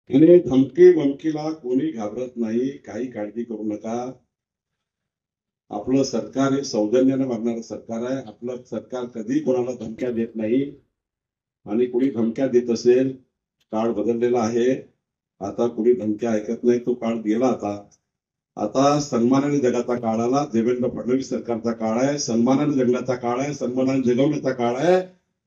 आणि धमकी वमकीला कोणी घाबरत नाही, काही काळजी करू नका. आपलं सरकार हे सौजन्याने वागणारं सरकार आहे. आपलं सरकार कधी कोणाला धमक्या देत नाही. आणि कोणी धमक्या देत असेल, काळ बदललेला आहे. आता कोणी धमक्या ऐकत नाही, तो काळ गेला. आता सन्मानाने जगाचा काळ आला. देवेंद्र फडणवीस सरकारचा काळ आहे. सन्मानाने जगण्याचा काळ आहे, सन्मानाने जगवण्याचा काळ आहे.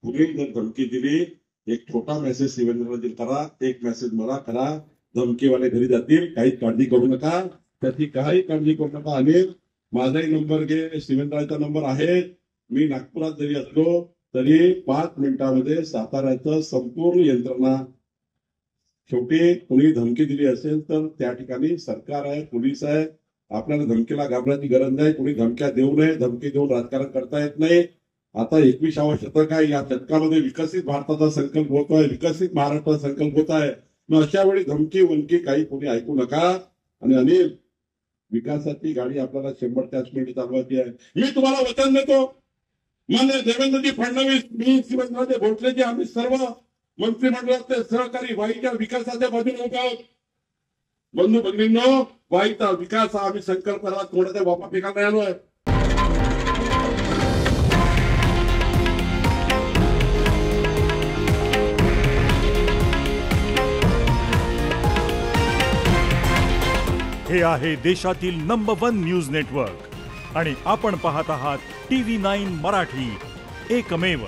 कुणी जर धमकी दिली, एक छोटा मेसेज शिवेंद्रजी करा, एक मेसेज मला करा, धमकीवाले घरी जातील. काहीच काळजी करू नका, त्याची काही काळजी करू नका. अनिल, माझाही नंबर घे, शिवेंद्राचा नंबर आहे. मी नागपुरात जरी असलो तरी 5 मिनिटांमध्ये साताऱ्याचं संपूर्ण यंत्रणा, शेवटी कुणी धमकी दिली असेल तर त्या ठिकाणी सरकार आहे, पोलीस आहे. आपल्याला धमकीला घाबरायची गरज नाही. कुणी धमक्या देऊ नये, धमकी देऊन राजकारण करता येत नाही. आता 21वा शतक आहे. या शतकामध्ये विकसित भारताचा संकल्प होतोय, विकसित महाराष्ट्राचा संकल्प होत आहे. मग अशा वेळी धमकी वमकी काही कोणी ऐकू नका. आणि अनिल, विकासाची गाडी आपल्याला 100 मिनिट चालवायची आहे. मी तुम्हाला वचन देतो, मान्य देवेंद्रजी फडणवीस, मी शिवेंद्रजी भोसलेजी, आम्ही सर्व मंत्रिमंडळाचे सहकारी वाईच्या विकासाच्या बाजूने उभे आहोत. बंधू भगिनींनो, वाईचा विकास हा आम्ही संकल्प करा, कोणाच्या बापा पिकाला आलोय. हे आहे देशातील नंबर 1 न्यूज नेटवर्क आणि आपण पाहत आहात TV9 मराठी, एकमेव.